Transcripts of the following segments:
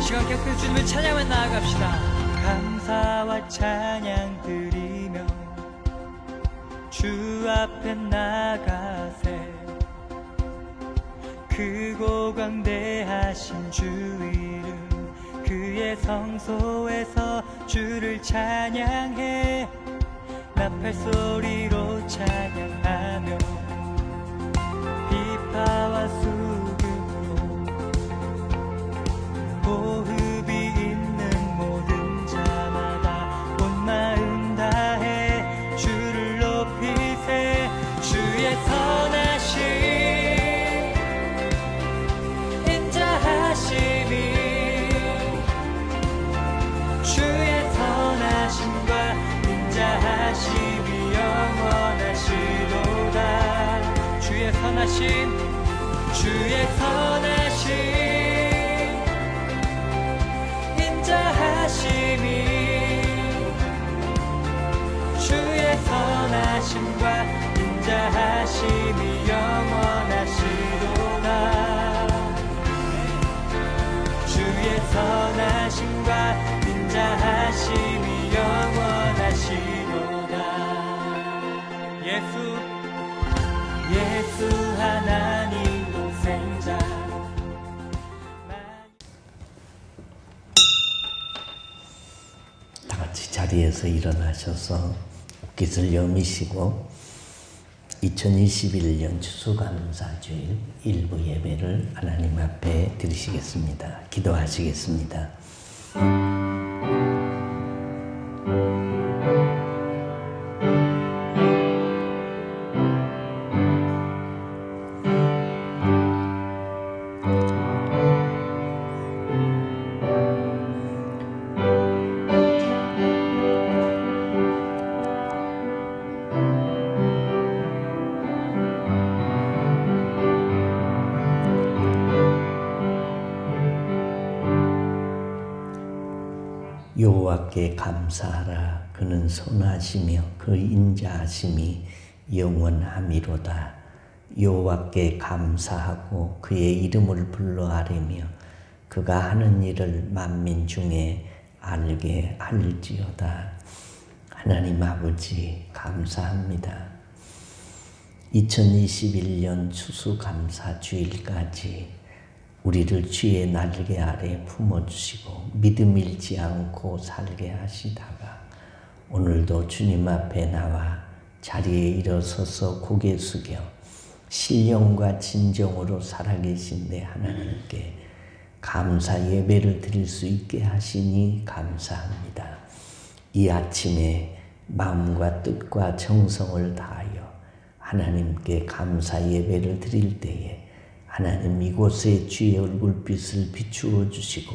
시간 계속해서 주님을 찬양하며 나아갑시다. 감사와 찬양 드리며 주 앞에 나가세. 크고 광대하신 주 이름 그의 성소에서 주를 찬양해. 나팔 소리로 찬양하며 비파와 수금으로 호흡이 있는 모든 자마다 온 마음 다해 주를 높이세. 주의 선하심 인자하심이 주의 선하심과 인자하심이 영원하시도다. 주의 선하심 주의 선하심 인자하심이 주의 선하심과 인자하심이 영원하시도다. 주의 선하심과 인자하심이 영원하시도다. 예수 하나님 동생자. 다 같이 자리에서 일어나셔서 깃을 여미시고 2021년 추수감사주일 일부 예배를 하나님 앞에 드리시겠습니다. 기도하시겠습니다. 여호와께 감사하라. 그는 선하시며 그 인자하심이 영원함이로다. 여호와께 감사하고 그의 이름을 불러 아뢰며 그가 하는 일을 만민 중에 알게 할지어다. 하나님 아버지 감사합니다. 2021년 추수감사주일까지 우리를 주의 날개 아래 품어주시고 믿음 잃지 않고 살게 하시다가 오늘도 주님 앞에 나와 자리에 일어서서 고개 숙여 신령과 진정으로 살아계신 내 하나님께 감사 예배를 드릴 수 있게 하시니 감사합니다. 이 아침에 마음과 뜻과 정성을 다하여 하나님께 감사 예배를 드릴 때에 하나님 이곳에 주의 얼굴빛을 비추어 주시고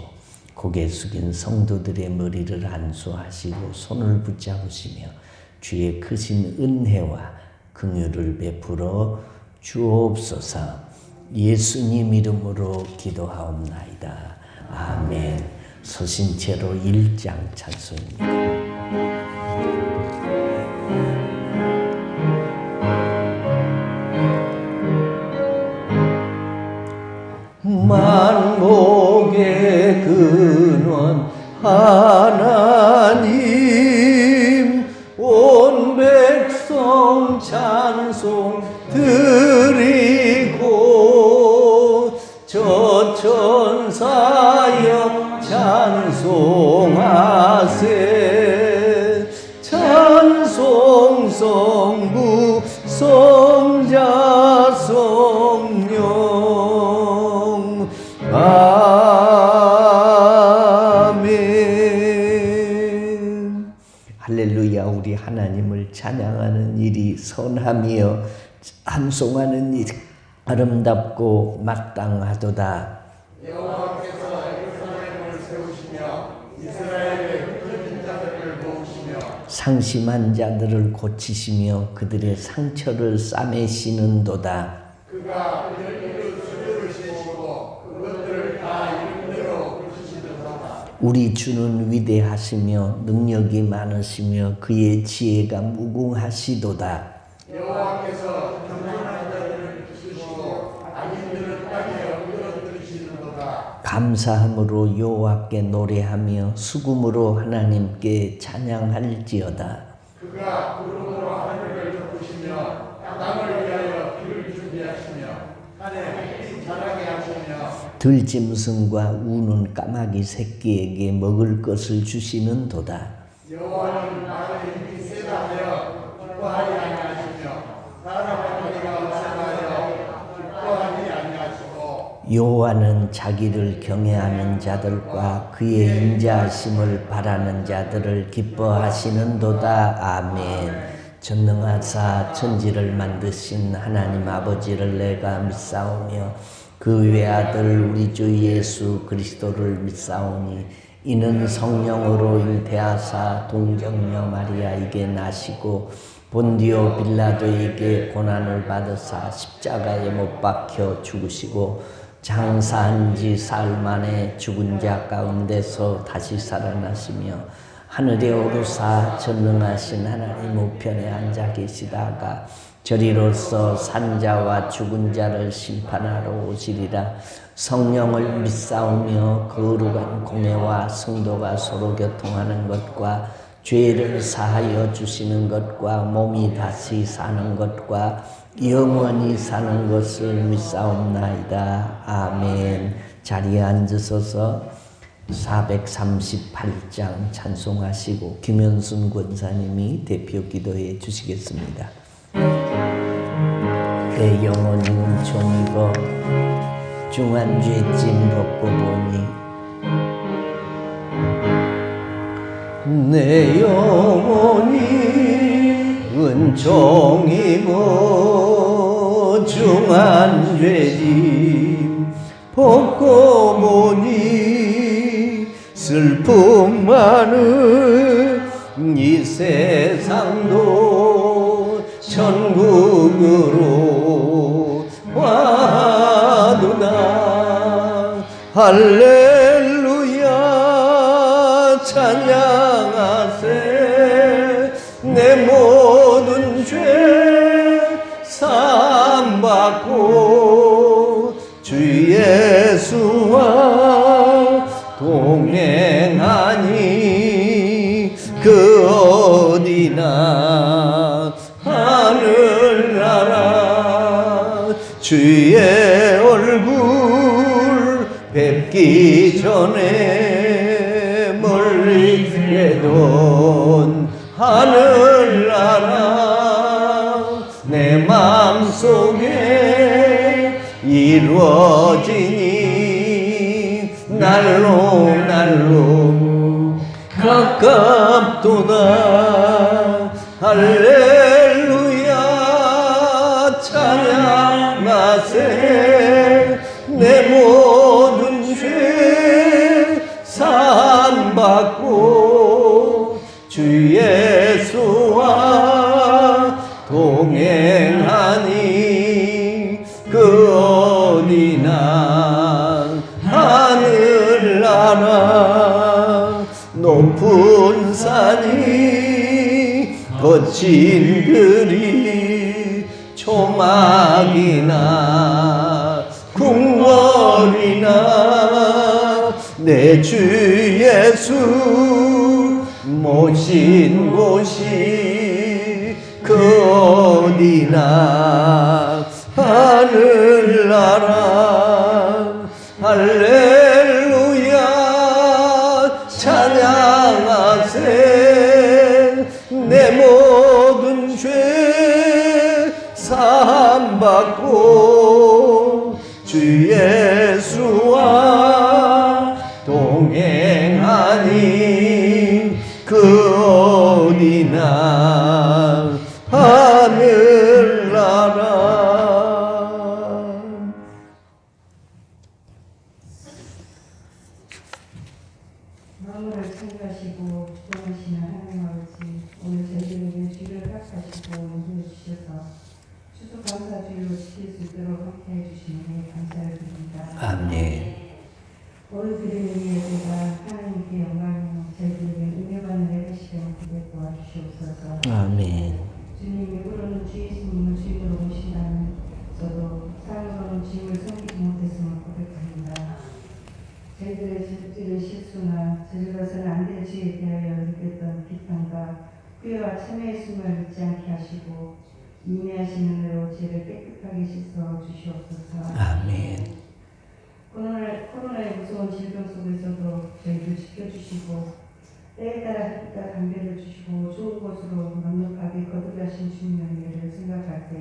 고개 숙인 성도들의 머리를 안수하시고 손을 붙잡으시며 주의 크신 은혜와 긍휼을 베풀어 주옵소서. 예수님 이름으로 기도하옵나이다. 아멘. 소신체로 1장 찬송입니다. 만복의 근원 하나님 온 백성 찬송 드리고 저 천사여 찬송하세. 찬송 성부 성자 성령 아멘. 할렐루야. 우리 하나님을 찬양하는 일이 선하며 찬송하는 일이 아름답고 마땅하도다. 여호와께서 예루살렘을 세우시며 이스라엘의 흩어진 자들을 모으시며 상심한 자들을 고치시며 그들의 상처를 싸매시는도다. 그가 그들을 수주를 씌우고 그것들을 다 이름대로 부르시는도다. 우리 주는 위대하시며 능력이 많으시며 그의 지혜가 무궁하시도다. 여호와께서 정직한 자들을 부수시고 악인들을 땅에 엎드려 들이시는도다. 감사함으로 여호와께 노래하며 수금으로 하나님께 찬양할지어다. 그가 구름으로 하늘을 덮으시며 땅을 위하여 비를 준비하시며 하늘에 햇빛 자라게 하시며 들짐승과 우는 까마귀 새끼에게 먹을 것을 주시는도다. 여호와는 나의 힘이 세다 하여 기뻐하지 아니하시며 사람의 머리가 없어하여 기뻐하지 아니하시고 여호와는 자기를 경외하는 자들과 그의 인자하심을 바라는 자들을 기뻐하시는도다. 아멘. 전능하사 천지를 만드신 하나님 아버지를 내가 믿사오며 그 외아들 우리 주 예수 그리스도를 믿사오니 이는 성령으로 잉태하사 동정녀 마리아에게 나시고 본디오 빌라도에게 고난을 받으사 십자가에 못 박혀 죽으시고 장사한 지 사흘 만에 죽은 자 가운데서 다시 살아나시며 하늘에 오르사 전능하신 하나님 우편에 앉아 계시다가 저리로서 산자와 죽은 자를 심판하러 오시리라. 성령을 믿사오며 거룩한 공회와 성도가 서로 교통하는 것과 죄를 사하여 주시는 것과 몸이 다시 사는 것과 영원히 사는 것을 믿사옵나이다. 아멘. 자리에 앉으셔서 438장 찬송하시고 김현순 권사님이 대표 기도해 주시겠습니다. 내 영혼이 은총 입어 중한 죄짐 벗고 보니 내 영혼이 은총 입어 중한 죄짐 벗고 보니 슬픔 많은 이 세상도 천국으로 와두나. 할렐루야 찬양하세. 내 모든 죄 사함받고 주 예수와 동행하니 그 어디나 하늘나라. 주의 얼굴 뵙기 전에 멀리 되던 하늘나라. 내 마음속에 이루어지니 날로 날로 가깝도다. 할렐루야 찬양하세. 내 모든 죄 사함받고 주 예수와 동행하니 그 어디나 하늘나라. 높은 산이 거친 들이 초막이나 궁궐이나 내 주 예수 모신 곳이 그 어디나 하늘나라. 할렐루야 찬양하세. 내 모든 죄 사함받고 주 예수와 동행하니 그 어디나 하늘나라. 마음을 창조하시고 주동하시는 하나님 아버지, 오늘 저희들에게 주를 허락하시고 인도해 주셔서 추수감사주의로 지킬 수 있도록 함께해 주시니 감사를 드립니다. 아멘. 오늘 드리는 예배가 하나님께 영광이요 저희들에게 은혜받는 예배 시간 되게 도와주시옵소서. 아멘. 주님, 입으로는 주 예수님을 주님으로 모신다는 저도 삶으로는 주님을 섬기지 못했음을 고백합니다. 저희들의 실수나 저질러서는 안 될 죄에 대하여 느꼈던 비판과 후회와 참회의 숨을 잊지 않게 하시고 인내하시는 은혜로 죄를 깨끗하게 씻어 주시옵소서. 아멘. 코로나의 무서운 질병 속에서도 저희를 지켜주시고 때에 따라 하니까 감별을 주시고 좋은 곳으로 넉넉하게 거듭하신 주님의 은혜를 생각할 때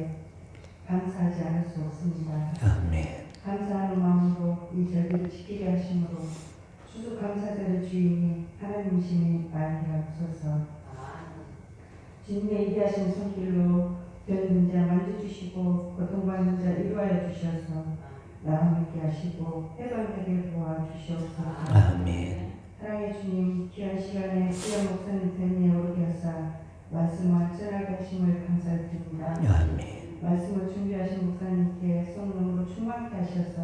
감사하지 않을 수 없습니다. 아멘. 감사하는 마음으로 이 절기를 지키게 하심으로 추수감사절의 주인이 하나님이심이 알게 하옵소서. 주님의 인자하신 손길로 병든 자 만져주시고 고통받는 자 위로하여 주셔서 나와 함께 하시고 해방되게 도와주시옵소서. 아멘. 사랑의 주님, 귀한 시간에 귀한 목사님 됨에 오르게 하사 말씀을 전하게 하심을 감사드립니다. 아멘. 말씀을 준비하신 목사님께 성령으로 충만케 하셔서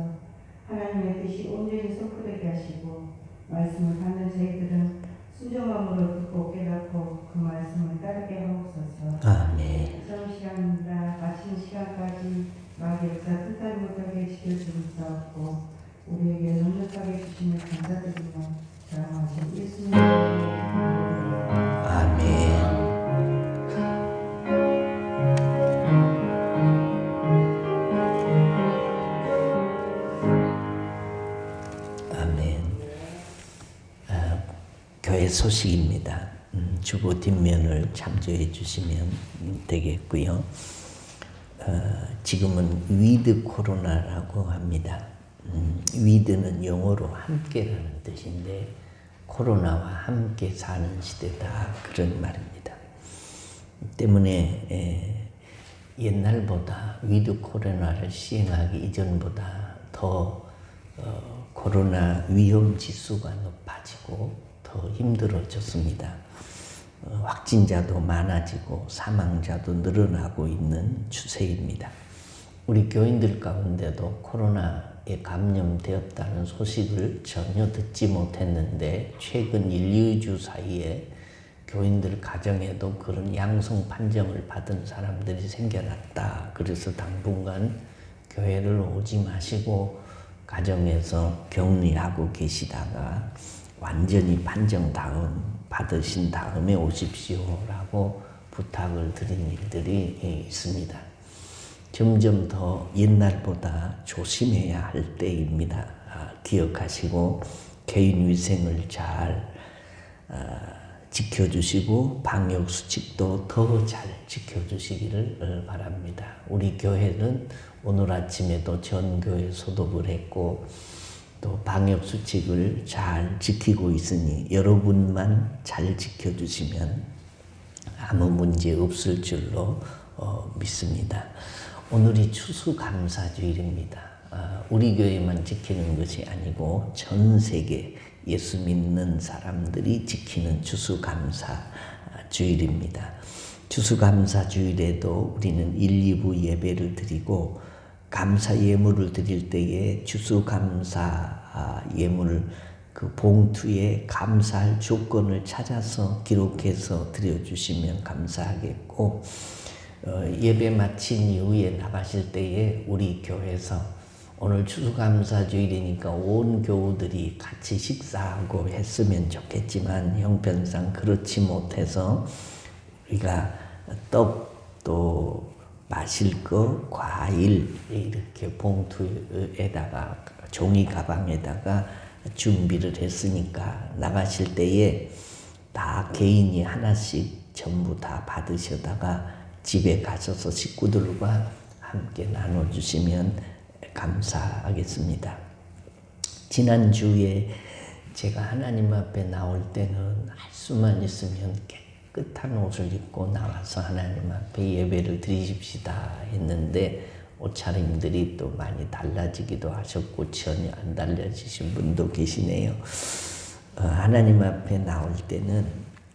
하나님의 뜻이 온전히 선포되게 하시고 말씀을 받는 저희들은 순종함으로 듣고 깨닫고 그 말씀을 따르게 하옵소서. 아멘. 처음 시간입니다. 마치는 시간까지 마귀 역사 뜻하지 못하게 지켜주시옵고 우리에게 넉넉하게 주심을 감사드리며 사랑하신 예수님 아멘. 아멘. 교회 소식입니다. 주보 뒷면을 참조해 주시면 되겠고요. 지금은 위드 코로나라고 합니다. 위드는 영어로 함께라는 뜻인데 코로나와 함께 사는 시대다 그런 말입니다. 때문에 옛날보다 위드 코로나를 시행하기 이전보다 더 코로나 위험 지수가 높아지고 더 힘들어졌습니다. 확진자도 많아지고 사망자도 늘어나고 있는 추세입니다. 우리 교인들 가운데도 코로나에 감염되었다는 소식을 전혀 듣지 못했는데 최근 1, 2주 사이에 교인들 가정에도 그런 양성 판정을 받은 사람들이 생겨났다. 그래서 당분간 교회를 오지 마시고 가정에서 격리하고 계시다가 완전히 판정 받으신 다음에 오십시오라고 부탁을 드린 일들이 있습니다. 점점 더 옛날보다 조심해야 할 때입니다. 기억하시고 개인 위생을 잘 지켜주시고 방역 수칙도 더 잘 지켜주시기를 바랍니다. 우리 교회는 오늘 아침에도 전교회 소독을 했고 또 방역 수칙을 잘 지키고 있으니 여러분만 잘 지켜주시면 아무 문제 없을 줄로 믿습니다. 오늘이 추수감사주일입니다. 우리 교회만 지키는 것이 아니고 전 세계 예수 믿는 사람들이 지키는 추수감사주일입니다. 추수감사주일에도 우리는 1, 2부 예배를 드리고 감사 예물을 드릴 때에 추수감사 예물 그 봉투에 감사할 조건을 찾아서 기록해서 드려주시면 감사하겠고 예배 마친 이후에 나가실 때에 우리 교회에서 오늘 추수감사주일이니까 온 교우들이 같이 식사하고 했으면 좋겠지만 형편상 그렇지 못해서 우리가 떡도 마실 거, 과일 이렇게 봉투에다가 종이 가방에다가 준비를 했으니까 나가실 때에 다 개인이 하나씩 전부 다 받으셔다가 집에 가셔서 식구들과 함께 나눠주시면 감사하겠습니다. 지난주에 제가 하나님 앞에 나올 때는 할 수만 있으면 깨끗한 옷을 입고 나와서 하나님 앞에 예배를 드리십시다 했는데 옷차림들이 또 많이 달라지기도 하셨고 전혀 안 달라지신 분도 계시네요. 하나님 앞에 나올 때는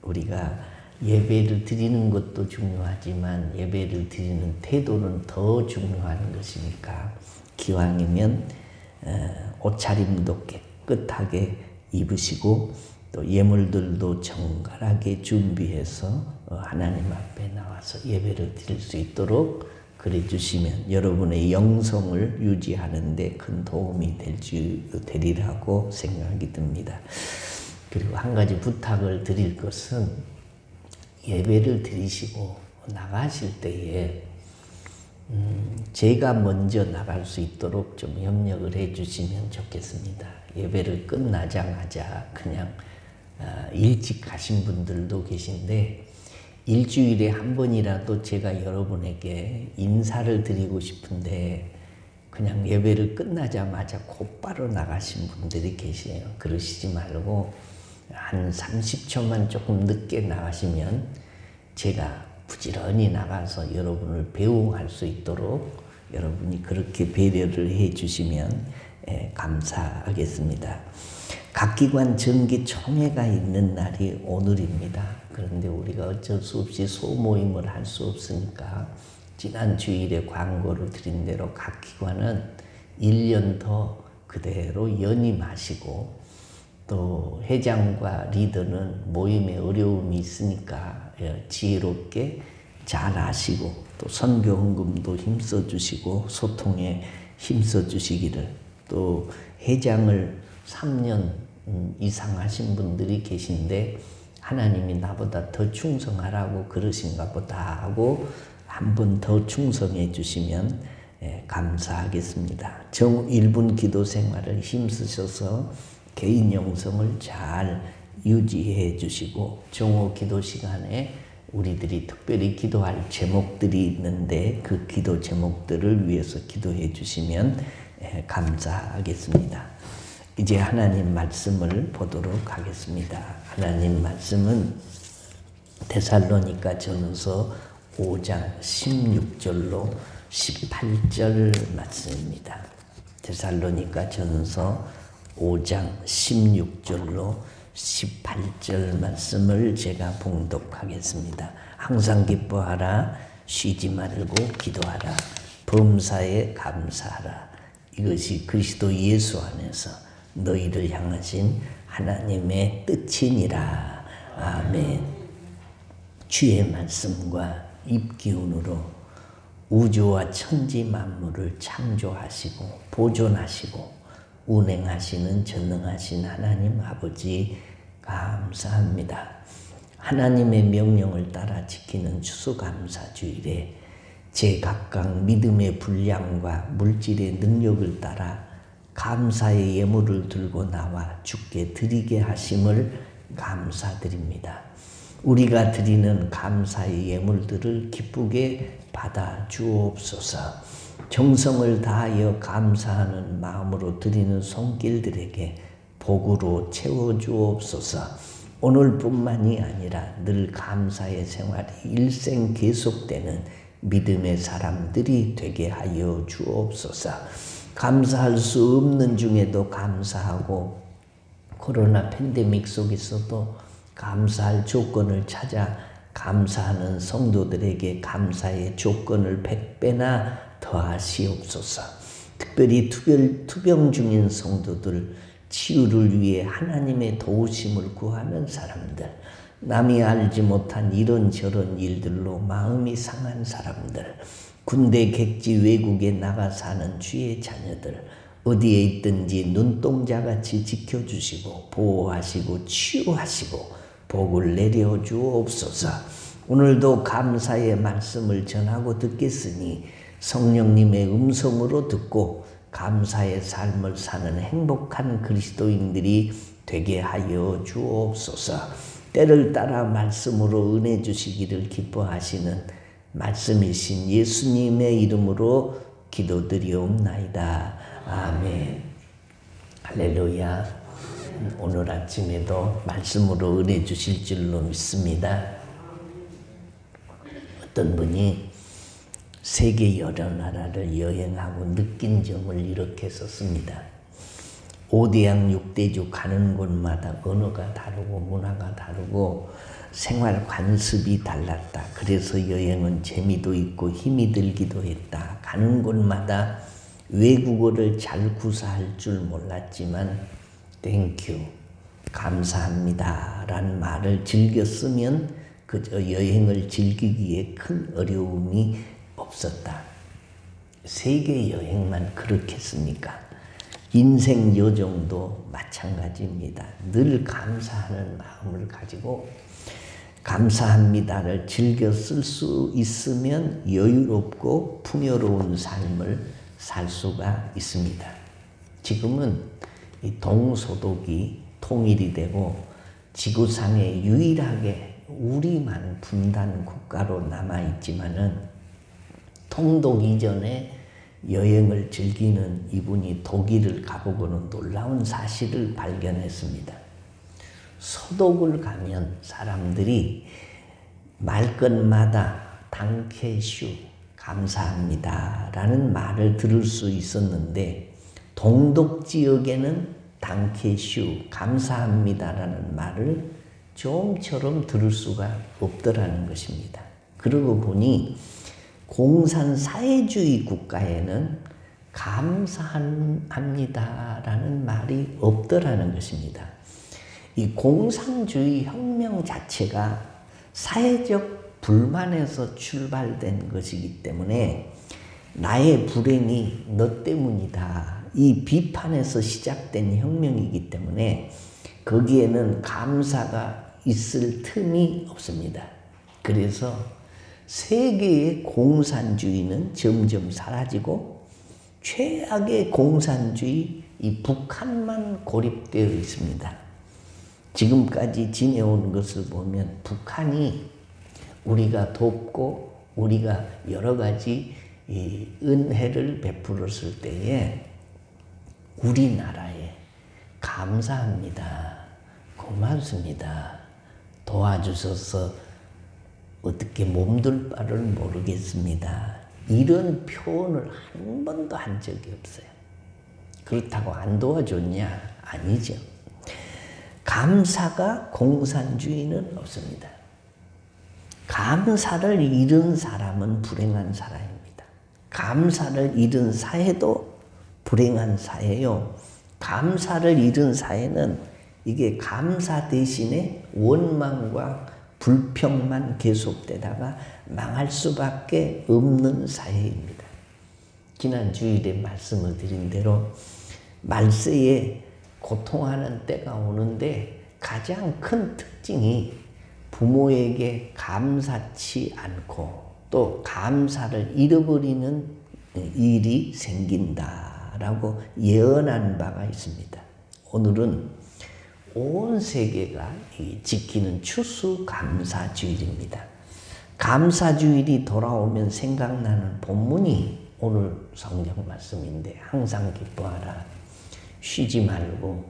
우리가 예배를 드리는 것도 중요하지만 예배를 드리는 태도는 더 중요한 것이니까 기왕이면 옷차림도 깨끗하게 입으시고 또 예물들도 정갈하게 준비해서 하나님 앞에 나와서 예배를 드릴 수 있도록 그래 주시면 여러분의 영성을 유지하는 데 큰 도움이 되리라고 생각이 듭니다. 그리고 한 가지 부탁을 드릴 것은 예배를 드리시고 나가실 때에 제가 먼저 나갈 수 있도록 좀 협력을 해 주시면 좋겠습니다. 예배를 끝나자마자 그냥 일찍 가신 분들도 계신데 일주일에 한 번이라도 제가 여러분에게 인사를 드리고 싶은데 그냥 예배를 끝나자마자 곧바로 나가신 분들이 계세요. 그러시지 말고 한 30초만 조금 늦게 나가시면 제가 부지런히 나가서 여러분을 배웅할 수 있도록 여러분이 그렇게 배려를 해 주시면 감사하겠습니다. 각 기관 정기총회가 있는 날이 오늘입니다. 그런데 우리가 어쩔 수 없이 소모임을 할 수 없으니까 지난 주일에 광고를 드린 대로 각 기관은 1년 더 그대로 연임하시고 또 회장과 리더는 모임에 어려움이 있으니까 지혜롭게 잘 아시고 또 선교 헌금도 힘써 주시고 소통에 힘써 주시기를, 또 회장을 3년 이상 하신 분들이 계신데 하나님이 나보다 더 충성하라고 그러신가 보다 하고 한 번 더 충성해 주시면 감사하겠습니다. 1분 기도 생활을 힘쓰셔서 개인 영성을 잘 유지해 주시고 정오 기도 시간에 우리들이 특별히 기도할 제목들이 있는데 그 기도 제목들을 위해서 기도해 주시면 감사하겠습니다. 이제 하나님 말씀을 보도록 하겠습니다. 하나님 말씀은 데살로니가 전서 5장 16절로 18절 말씀입니다. 데살로니가 전서 5장 16절로 18절 말씀을 제가 봉독하겠습니다. 항상 기뻐하라, 쉬지 말고 기도하라, 범사에 감사하라. 이것이 그리스도 예수 안에서 너희를 향하신 하나님의 뜻이니라. 아멘. 주의 말씀과 입기운으로 우주와 천지 만물을 창조하시고 보존하시고 운행하시는 전능하신 하나님 아버지 감사합니다. 하나님의 명령을 따라 지키는 추수감사주일에 제각각 믿음의 분량과 물질의 능력을 따라 감사의 예물을 들고 나와 주께 드리게 하심을 감사드립니다. 우리가 드리는 감사의 예물들을 기쁘게 받아 주옵소서. 정성을 다하여 감사하는 마음으로 드리는 손길들에게 복으로 채워 주옵소서. 오늘뿐만이 아니라 늘 감사의 생활이 일생 계속되는 믿음의 사람들이 되게 하여 주옵소서. 감사할 수 없는 중에도 감사하고 코로나 팬데믹 속에서도 감사할 조건을 찾아 감사하는 성도들에게 감사의 조건을 100배나 더하시옵소서. 특별히 투병 중인 성도들 치유를 위해 하나님의 도우심을 구하는 사람들, 남이 알지 못한 이런저런 일들로 마음이 상한 사람들, 군대 객지 외국에 나가 사는 주의 자녀들, 어디에 있든지 눈동자같이 지켜주시고 보호하시고 치유하시고 복을 내려 주옵소서. 오늘도 감사의 말씀을 전하고 듣겠으니 성령님의 음성으로 듣고 감사의 삶을 사는 행복한 그리스도인들이 되게 하여 주옵소서. 때를 따라 말씀으로 은혜 주시기를 기뻐하시는 말씀이신 예수님의 이름으로 기도드리옵나이다. 아멘. 할렐루야. 오늘 아침에도 말씀으로 은혜 주실 줄로 믿습니다. 어떤 분이 세계 여러 나라를 여행하고 느낀 점을 이렇게 썼습니다. 5대양 6대주 가는 곳마다 언어가 다르고 문화가 다르고 생활 관습이 달랐다. 그래서 여행은 재미도 있고 힘이 들기도 했다. 가는 곳마다 외국어를 잘 구사할 줄 몰랐지만 땡큐, 감사합니다 라는 말을 즐겨 쓰면 그저 여행을 즐기기에 큰 어려움이 없었다. 세계 여행만 그렇겠습니까? 인생 여정도 마찬가지입니다. 늘 감사하는 마음을 가지고 감사합니다를 즐겨 쓸 수 있으면 여유롭고 풍요로운 삶을 살 수가 있습니다. 지금은 이 동소독이 통일이 되고 지구상에 유일하게 우리만 분단 국가로 남아있지만은 통독 이전에 여행을 즐기는 이분이 독일을 가보고는 놀라운 사실을 발견했습니다. 소독을 가면 사람들이 말끝마다 당케슈 감사합니다 라는 말을 들을 수 있었는데 동독 지역에는 당케슈 감사합니다 라는 말을 좀처럼 들을 수가 없더라는 것입니다. 그러고 보니 공산사회주의 국가에는 감사합니다 라는 말이 없더라는 것입니다. 이 공산주의 혁명 자체가 사회적 불만에서 출발된 것이기 때문에 나의 불행이 너 때문이다. 이 비판에서 시작된 혁명이기 때문에 거기에는 감사가 있을 틈이 없습니다. 그래서 세계의 공산주의는 점점 사라지고 최악의 공산주의 이 북한만 고립되어 있습니다. 지금까지 지내온 것을 보면 북한이 우리가 돕고 우리가 여러 가지 이 은혜를 베풀었을 때에 우리나라에 감사합니다. 고맙습니다. 도와주셔서 어떻게 몸둘 바를 모르겠습니다. 이런 표현을 한 번도 한 적이 없어요. 그렇다고 안 도와줬냐? 아니죠. 감사가 공산주의는 없습니다. 감사를 잃은 사람은 불행한 사람입니다. 감사를 잃은 사회도 불행한 사회요. 감사를 잃은 사회는 이게 감사 대신에 원망과 불평만 계속되다가 망할 수밖에 없는 사회입니다. 지난 주일에 말씀을 드린 대로 말세에 고통하는 때가 오는데 가장 큰 특징이 부모에게 감사치 않고 또 감사를 잃어버리는 일이 생긴다라고 예언한 바가 있습니다. 오늘은 온 세계가 지키는 추수감사주일입니다. 감사주일이 돌아오면 생각나는 본문이 오늘 성경 말씀인데 항상 기뻐하라. 쉬지 말고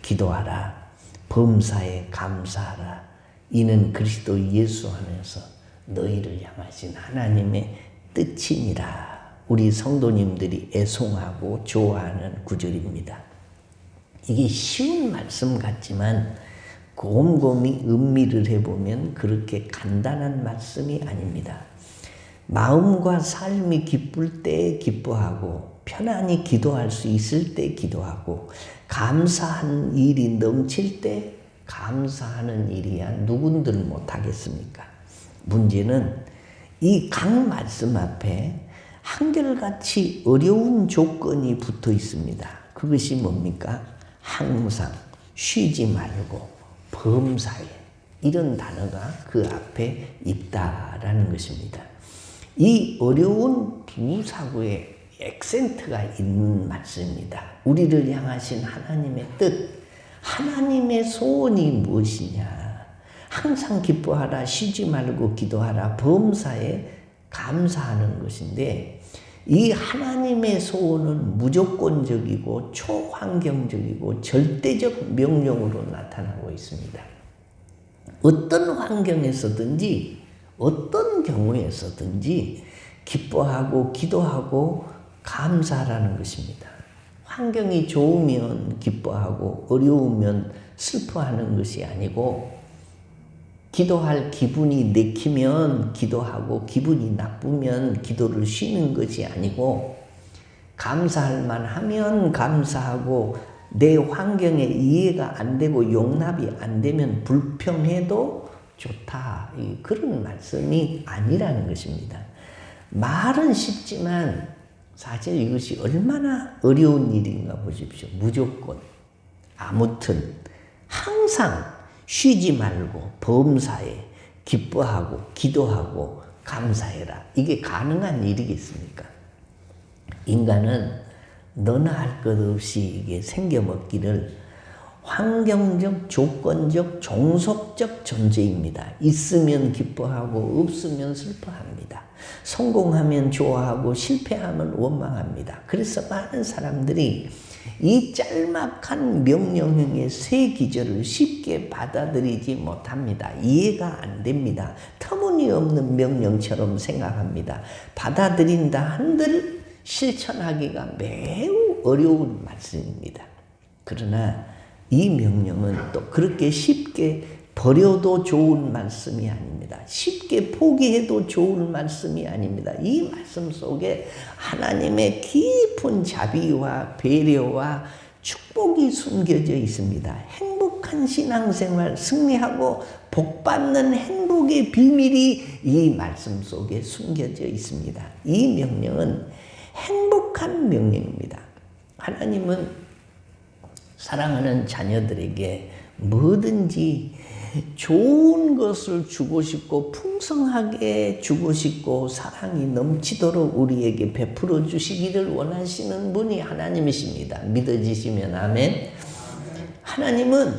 기도하라. 범사에 감사하라. 이는 그리스도 예수 안에서 너희를 향하신 하나님의 뜻이니라. 우리 성도님들이 애송하고 좋아하는 구절입니다. 이게 쉬운 말씀 같지만 곰곰이 음미를 해보면 그렇게 간단한 말씀이 아닙니다. 마음과 삶이 기쁠 때 기뻐하고 편안히 기도할 수 있을 때 기도하고 감사한 일이 넘칠 때 감사하는 일이야 누군들 못하겠습니까? 문제는 이 각 말씀 앞에 한결같이 어려운 조건이 붙어 있습니다. 그것이 뭡니까? 항상 쉬지 말고 범사에 이런 단어가 그 앞에 있다라는 것입니다. 이 어려운 부사구에 액센트가 있는 말씀입니다. 우리를 향하신 하나님의 뜻, 하나님의 소원이 무엇이냐? 항상 기뻐하라, 쉬지 말고 기도하라, 범사에 감사하는 것인데 이 하나님의 소원은 무조건적이고 초환경적이고 절대적 명령으로 나타나고 있습니다. 어떤 환경에서든지 어떤 경우에서든지 기뻐하고 기도하고 감사하라는 것입니다. 환경이 좋으면 기뻐하고 어려우면 슬퍼하는 것이 아니고 기도할 기분이 내키면 기도하고 기분이 나쁘면 기도를 쉬는 것이 아니고 감사할 만하면 감사하고 내 환경에 이해가 안 되고 용납이 안 되면 불평해도 좋다. 그런 말씀이 아니라는 것입니다. 말은 쉽지만 사실 이것이 얼마나 어려운 일인가 보십시오. 무조건 아무튼 항상 쉬지 말고 범사에 기뻐하고 기도하고 감사해라. 이게 가능한 일이겠습니까? 인간은 너나 할 것 없이 이게 생겨먹기를 환경적, 조건적, 종속적 존재입니다. 있으면 기뻐하고 없으면 슬퍼합니다. 성공하면 좋아하고 실패하면 원망합니다. 그래서 많은 사람들이 이 짤막한 명령형의 세 기절을 쉽게 받아들이지 못합니다. 이해가 안 됩니다. 터무니없는 명령처럼 생각합니다. 받아들인다 한들 실천하기가 매우 어려운 말씀입니다. 그러나 이 명령은 또 그렇게 쉽게 버려도 좋은 말씀이 아닙니다. 쉽게 포기해도 좋은 말씀이 아닙니다. 이 말씀 속에 하나님의 깊은 자비와 배려와 축복이 숨겨져 있습니다. 행복한 신앙생활, 승리하고 복받는 행복의 비밀이 이 말씀 속에 숨겨져 있습니다. 이 명령은 행복한 명령입니다. 하나님은 사랑하는 자녀들에게 뭐든지 좋은 것을 주고 싶고 풍성하게 주고 싶고 사랑이 넘치도록 우리에게 베풀어 주시기를 원하시는 분이 하나님이십니다. 믿어지시면 아멘. 하나님은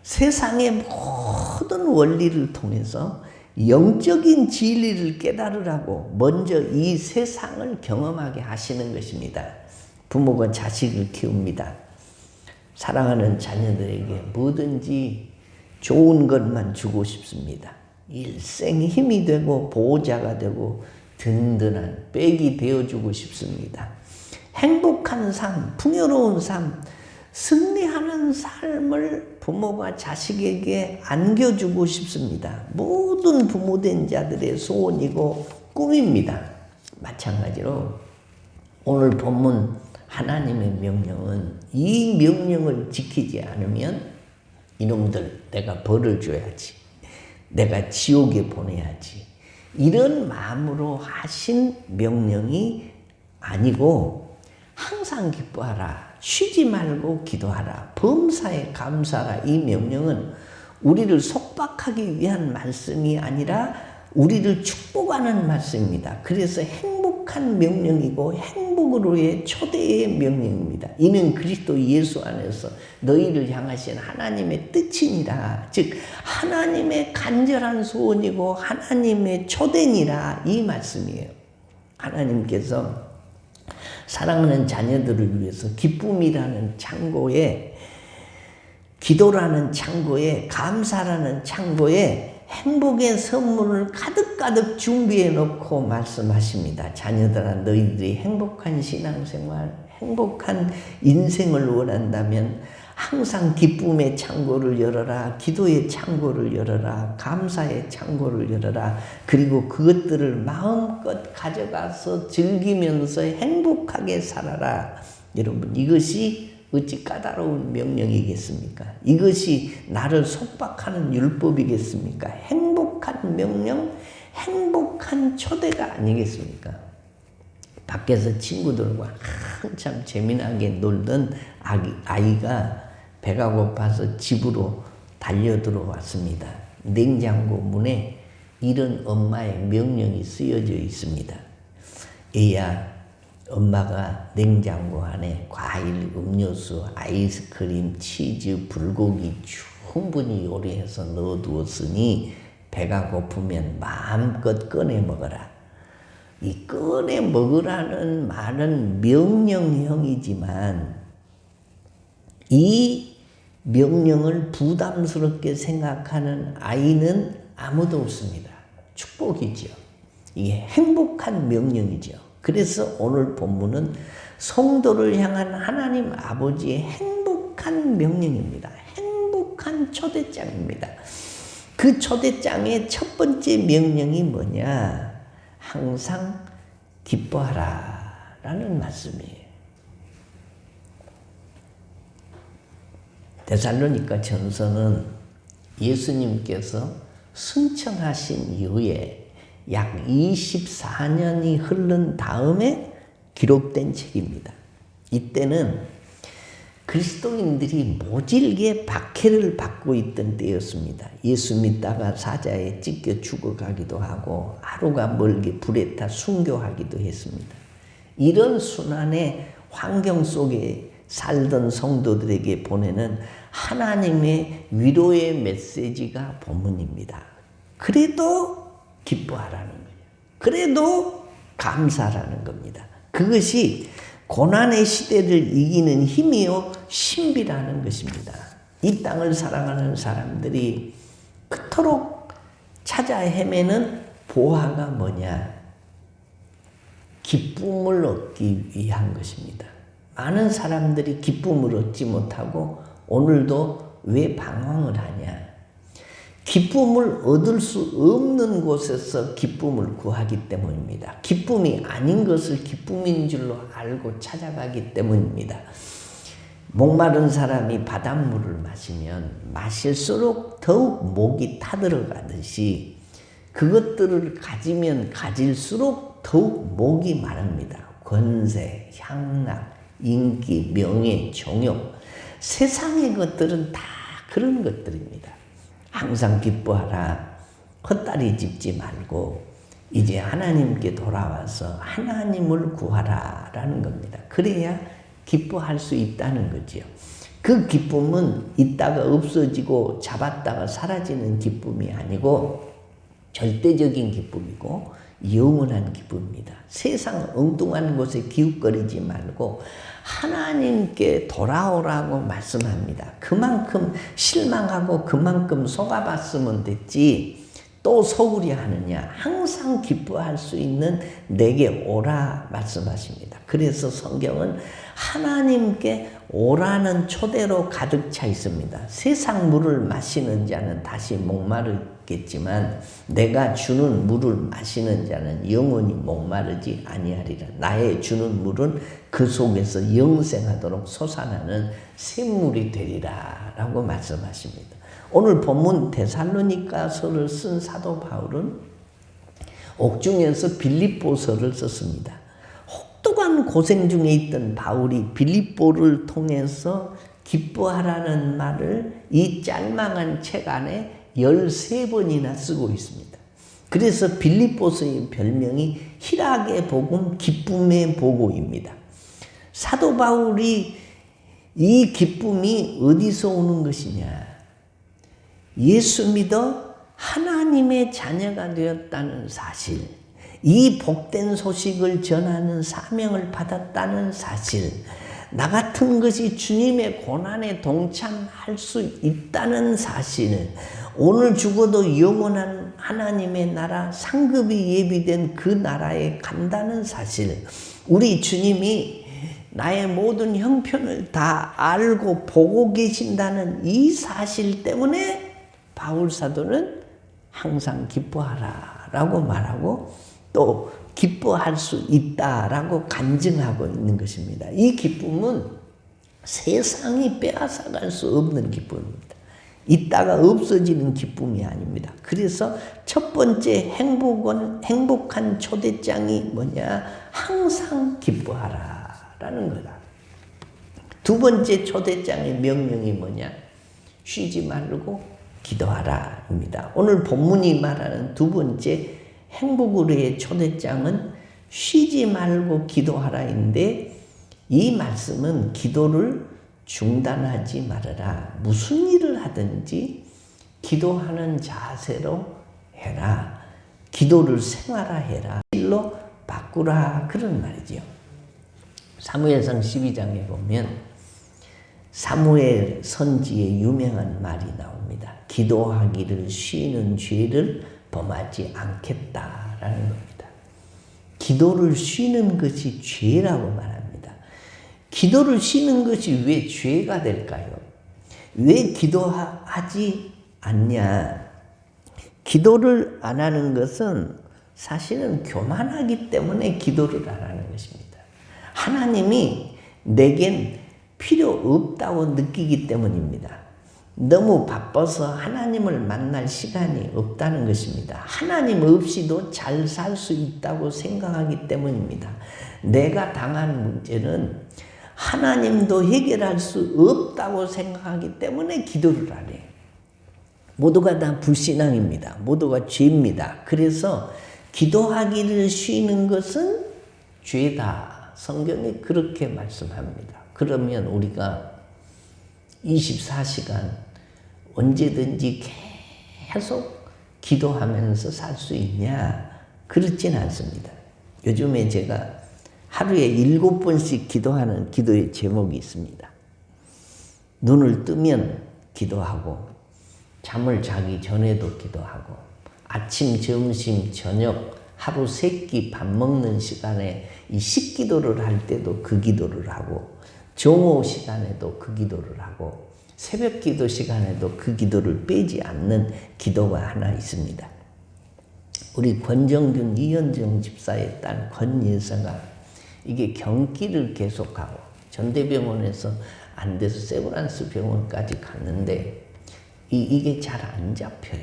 세상의 모든 원리를 통해서 영적인 진리를 깨달으라고 먼저 이 세상을 경험하게 하시는 것입니다. 부모가 자식을 키웁니다. 사랑하는 자녀들에게 뭐든지 좋은 것만 주고 싶습니다. 일생 힘이 되고 보호자가 되고 든든한 백이 되어주고 싶습니다. 행복한 삶, 풍요로운 삶, 승리하는 삶을 부모가 자식에게 안겨주고 싶습니다. 모든 부모된 자들의 소원이고 꿈입니다. 마찬가지로 오늘 본문 하나님의 명령은 이 명령을 지키지 않으면 이놈들 내가 벌을 줘야지. 내가 지옥에 보내야지. 이런 마음으로 하신 명령이 아니고 항상 기뻐하라. 쉬지 말고 기도하라. 범사에 감사하라. 이 명령은 우리를 속박하기 위한 말씀이 아니라 우리를 축복하는 말씀입니다. 그래서 행복한 명령이고 행복으로의 초대의 명령입니다. 이는 그리스도 예수 안에서 너희를 향하신 하나님의 뜻이니라. 즉 하나님의 간절한 소원이고 하나님의 초대니라 이 말씀이에요. 하나님께서 사랑하는 자녀들을 위해서 기쁨이라는 창고에 기도라는 창고에 감사라는 창고에 행복의 선물을 가득가득 준비해 놓고 말씀하십니다. 자녀들아 너희들이 행복한 신앙생활, 행복한 인생을 원한다면 항상 기쁨의 창고를 열어라. 기도의 창고를 열어라. 감사의 창고를 열어라. 그리고 그것들을 마음껏 가져가서 즐기면서 행복하게 살아라. 여러분 이것이 어찌 까다로운 명령이겠습니까? 이것이 나를 속박하는 율법이겠습니까? 행복한 명령, 행복한 초대가 아니겠습니까? 밖에서 친구들과 한참 재미나게 놀던 아이가 배가 고파서 집으로 달려 들어왔습니다. 냉장고 문에 이런 엄마의 명령이 쓰여져 있습니다. 얘야, 엄마가 냉장고 안에 과일, 음료수, 아이스크림, 치즈, 불고기 충분히 요리해서 넣어두었으니 배가 고프면 마음껏 꺼내 먹어라. 이 꺼내 먹으라는 말은 명령형이지만 이 명령을 부담스럽게 생각하는 아이는 아무도 없습니다. 축복이죠. 이게 행복한 명령이죠. 그래서 오늘 본문은 성도를 향한 하나님 아버지의 행복한 명령입니다. 행복한 초대장입니다. 그 초대장의 첫 번째 명령이 뭐냐? 항상 기뻐하라 라는 말씀이에요. 데살로니가 전서는 예수님께서 승천하신 이후에 약 24년이 흐른 다음에 기록된 책입니다. 이때는 그리스도인들이 모질게 박해를 받고 있던 때였습니다. 예수 믿다가 사자에 찢겨 죽어가기도 하고 하루가 멀게 불에 타 순교하기도 했습니다. 이런 순환의 환경 속에 살던 성도들에게 보내는 하나님의 위로의 메시지가 본문입니다. 그래도 기뻐하라는 거예요. 그래도 감사라는 겁니다. 그것이 고난의 시대를 이기는 힘이요 신비라는 것입니다. 이 땅을 사랑하는 사람들이 그토록 찾아 헤매는 보화가 뭐냐? 기쁨을 얻기 위한 것입니다. 많은 사람들이 기쁨을 얻지 못하고 오늘도 왜 방황을 하냐? 기쁨을 얻을 수 없는 곳에서 기쁨을 구하기 때문입니다. 기쁨이 아닌 것을 기쁨인 줄로 알고 찾아가기 때문입니다. 목마른 사람이 바닷물을 마시면 마실수록 더욱 목이 타들어가듯이 그것들을 가지면 가질수록 더욱 목이 마릅니다. 권세, 향락, 인기, 명예, 종욕, 세상의 것들은 다 그런 것들입니다. 항상 기뻐하라. 헛다리 짚지 말고 이제 하나님께 돌아와서 하나님을 구하라 라는 겁니다. 그래야 기뻐할 수 있다는 거지요. 그 기쁨은 있다가 없어지고 잡았다가 사라지는 기쁨이 아니고 절대적인 기쁨이고 영원한 기쁨입니다. 세상 엉뚱한 곳에 기웃거리지 말고 하나님께 돌아오라고 말씀합니다. 그만큼 실망하고 그만큼 속아봤으면 됐지 또 속으려 하느냐. 항상 기뻐할 수 있는 내게 오라 말씀하십니다. 그래서 성경은 하나님께 오라는 초대로 가득 차 있습니다. 세상 물을 마시는 자는 다시 목마르겠지만 내가 주는 물을 마시는 자는 영원히 목마르지 아니하리라. 나의 주는 물은 그 속에서 영생하도록 솟아나는 샘물이 되리라 라고 말씀하십니다. 오늘 본문 데살로니가서를 쓴 사도 바울은 옥중에서 빌립보서를 썼습니다. 혹독한 고생 중에 있던 바울이 빌립보를 통해서 기뻐하라는 말을 이 짤막한 책 안에 13번이나 쓰고 있습니다. 그래서 빌립보서의 별명이 희락의 복음, 기쁨의 보고입니다. 사도 바울이 이 기쁨이 어디서 오는 것이냐? 예수 믿어 하나님의 자녀가 되었다는 사실, 이 복된 소식을 전하는 사명을 받았다는 사실, 나 같은 것이 주님의 고난에 동참할 수 있다는 사실, 오늘 죽어도 영원한 하나님의 나라 상급이 예비된 그 나라에 간다는 사실, 우리 주님이 나의 모든 형편을 다 알고 보고 계신다는 이 사실 때문에 바울 사도는 항상 기뻐하라 라고 말하고 또 기뻐할 수 있다라고 간증하고 있는 것입니다. 이 기쁨은 세상이 빼앗아갈 수 없는 기쁨입니다. 있다가 없어지는 기쁨이 아닙니다. 그래서 첫 번째 행복한 초대장이 뭐냐? 항상 기뻐하라 라는 거다. 두 번째 초대장의 명령이 뭐냐? 쉬지 말고 기도하라 입니다. 오늘 본문이 말하는 두 번째 행복으로의 초대장은 쉬지 말고 기도하라인데 이 말씀은 기도를 중단하지 말아라. 무슨 일을 하든지 기도하는 자세로 해라. 기도를 생활화해라. 일로 바꾸라. 그런 말이죠. 사무엘상 12장에 보면 사무엘 선지의 유명한 말이 나옵니다. 기도하기를 쉬는 죄를 범하지 않겠다라는 겁니다. 기도를 쉬는 것이 죄라고 말합니다. 기도를 쉬는 것이 왜 죄가 될까요? 왜 기도하지 않냐? 기도를 안 하는 것은 사실은 교만하기 때문에 기도를 안 하는 것입니다. 하나님이 내겐 필요 없다고 느끼기 때문입니다. 너무 바빠서 하나님을 만날 시간이 없다는 것입니다. 하나님 없이도 잘 살 수 있다고 생각하기 때문입니다. 내가 당한 문제는 하나님도 해결할 수 없다고 생각하기 때문에 기도를 안 해요. 모두가 다 불신앙입니다. 모두가 죄입니다. 그래서 기도하기를 쉬는 것은 죄다. 성경이 그렇게 말씀합니다. 그러면 우리가 24시간 언제든지 계속 기도하면서 살 수 있냐? 그렇진 않습니다. 요즘에 제가 하루에 7번씩 기도하는 기도의 제목이 있습니다. 눈을 뜨면 기도하고, 잠을 자기 전에도 기도하고, 아침, 점심, 저녁, 하루 3끼 밥 먹는 시간에 이 식기도를 할 때도 그 기도를 하고, 정오 시간에도 그 기도를 하고, 새벽 기도 시간에도 그 기도를 빼지 않는 기도가 하나 있습니다. 우리 권정균 이현정 집사의 딸 권예서가 이게 경기를 계속하고 전대병원에서 안 돼서 세브란스 병원까지 갔는데 이게 잘 안 잡혀요.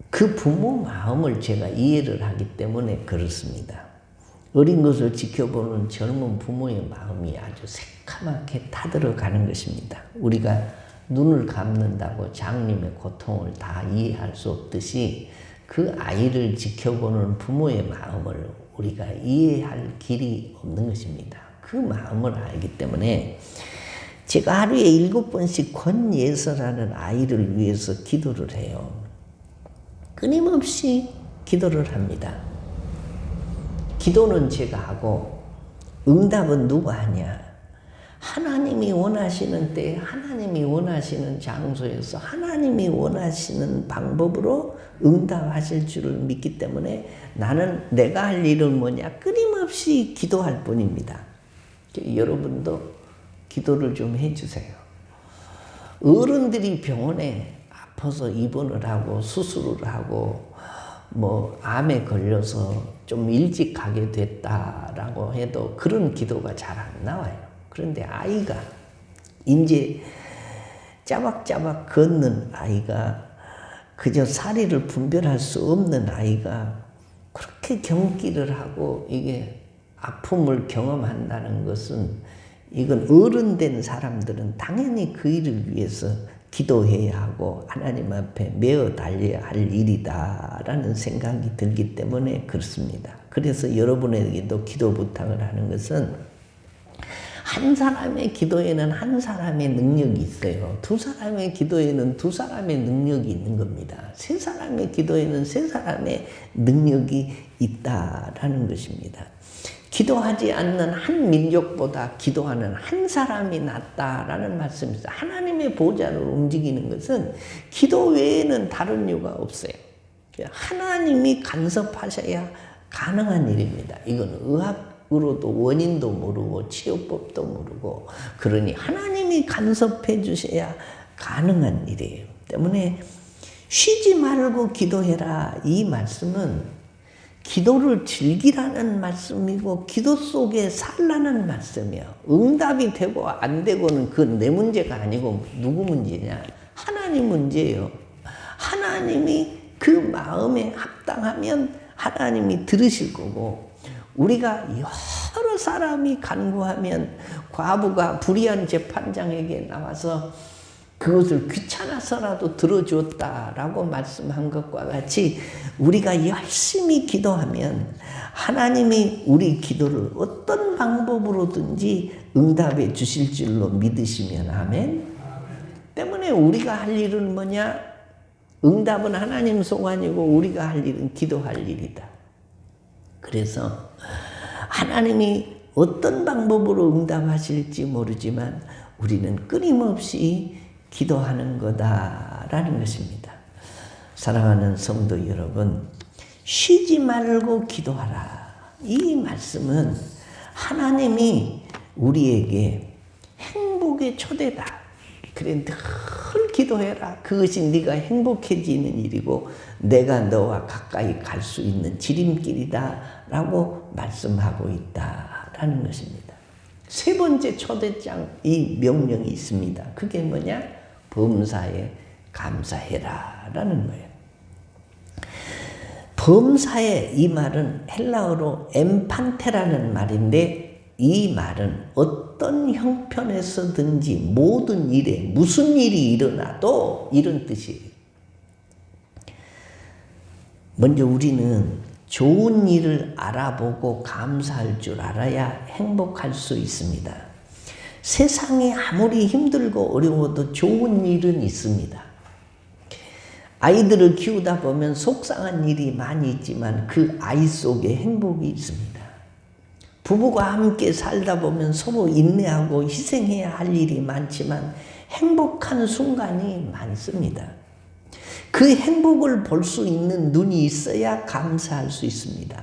그 부모 마음을 제가 이해를 하기 때문에 그렇습니다. 어린 것을 지켜보는 젊은 부모의 마음이 아주 새카맣게 타들어가는 것입니다. 우리가 눈을 감는다고 장님의 고통을 다 이해할 수 없듯이 그 아이를 지켜보는 부모의 마음을 우리가 이해할 길이 없는 것입니다. 그 마음을 알기 때문에 제가 하루에 7번씩 권예서라는 아이를 위해서 기도를 해요. 끊임없이 기도를 합니다. 기도는 제가 하고 응답은 누가 하냐? 하나님이 원하시는 때, 하나님이 원하시는 장소에서 하나님이 원하시는 방법으로 응답하실 줄을 믿기 때문에 나는 내가 할 일은 뭐냐? 끊임없이 기도할 뿐입니다. 여러분도 기도를 좀 해주세요. 어른들이 병원에 아파서 입원을 하고 수술을 하고 뭐 암에 걸려서 좀 일찍 가게 됐다라고 해도 그런 기도가 잘 안 나와요. 그런데 아이가 이제 짜박짜박 걷는 아이가 그저 사리를 분별할 수 없는 아이가 그렇게 경기를 하고 이게 아픔을 경험한다는 것은 이건 어른된 사람들은 당연히 그 일을 위해서 기도해야 하고 하나님 앞에 메어 달려야 할 일이다라는 생각이 들기 때문에 그렇습니다. 그래서 여러분에게도 기도 부탁을 하는 것은 한 사람의 기도에는 한 사람의 능력이 있어요. 두 사람의 기도에는 두 사람의 능력이 있는 겁니다. 세 사람의 기도에는 세 사람의 능력이 있다라는 것입니다. 기도하지 않는 한 민족보다 기도하는 한 사람이 낫다라는 말씀입니다. 하나님의 보좌를 움직이는 것은 기도 외에는 다른 이유가 없어요. 하나님이 간섭하셔야 가능한 일입니다. 이건 의학으로도 원인도 모르고 치료법도 모르고 그러니 하나님이 간섭해 주셔야 가능한 일이에요. 때문에 쉬지 말고 기도해라. 이 말씀은 기도를 즐기라는 말씀이고 기도 속에 살라는 말씀이에요. 응답이 되고 안 되고는 그건 내 문제가 아니고 누구 문제냐? 하나님 문제예요. 하나님이 그 마음에 합당하면 하나님이 들으실 거고 우리가 여러 사람이 간구하면 과부가 불의한 재판장에게 나와서 그것을 귀찮아서라도 들어주었다라고 말씀한 것과 같이 우리가 열심히 기도하면 하나님이 우리 기도를 어떤 방법으로든지 응답해 주실 줄로 믿으시면 아멘. 때문에 우리가 할 일은 뭐냐? 응답은 하나님 소관이고 우리가 할 일은 기도할 일이다. 그래서 하나님이 어떤 방법으로 응답하실지 모르지만 우리는 끊임없이 기도하는 거다라는 것입니다. 사랑하는 성도 여러분, 쉬지 말고 기도하라. 이 말씀은 하나님이 우리에게 행복의 초대다. 그래 늘 기도해라. 그것이 네가 행복해지는 일이고 내가 너와 가까이 갈 수 있는 지름길이다 라고 말씀하고 있다라는 것입니다. 세 번째 초대장 이 명령이 있습니다. 그게 뭐냐? 범사에 감사해라 라는 거예요. 범사에 이 말은 헬라어로 엠판테라는 말인데 이 말은 어떤 형편에서든지 모든 일에 무슨 일이 일어나도 이런 뜻이에요. 먼저 우리는 좋은 일을 알아보고 감사할 줄 알아야 행복할 수 있습니다. 세상이 아무리 힘들고 어려워도 좋은 일은 있습니다. 아이들을 키우다 보면 속상한 일이 많이 있지만 그 아이 속에 행복이 있습니다. 부부가 함께 살다 보면 서로 인내하고 희생해야 할 일이 많지만 행복한 순간이 많습니다. 그 행복을 볼 수 있는 눈이 있어야 감사할 수 있습니다.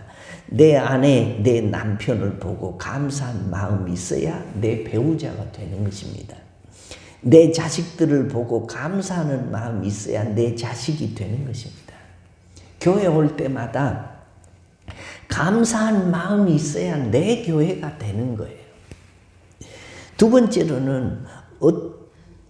내 아내, 내 남편을 보고 감사한 마음이 있어야 내 배우자가 되는 것입니다. 내 자식들을 보고 감사하는 마음이 있어야 내 자식이 되는 것입니다. 교회 올 때마다 감사한 마음이 있어야 내 교회가 되는 거예요. 두 번째로는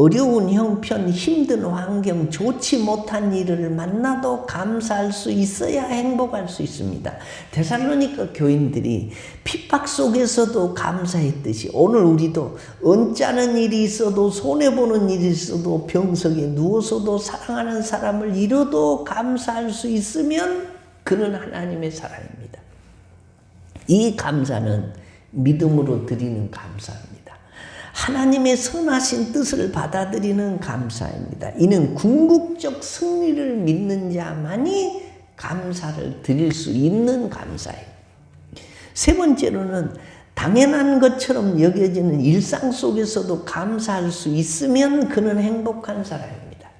어려운 형편, 힘든 환경, 좋지 못한 일을 만나도 감사할 수 있어야 행복할 수 있습니다. 데살로니가 교인들이 핍박 속에서도 감사했듯이 오늘 우리도 언짢은 일이 있어도 손해보는 일이 있어도 병석에 누워서도 사랑하는 사람을 잃어도 감사할 수 있으면 그는 하나님의 사랑입니다. 이 감사는 믿음으로 드리는 감사입니다. 하나님의 선하신 뜻을 받아들이는 감사입니다. 이는 궁극적 승리를 믿는 자만이 감사를 드릴 수 있는 감사예요. 세 번째로는 당연한 것처럼 여겨지는 일상 속에서도 감사할 수 있으면 그는 행복한 사람입니다.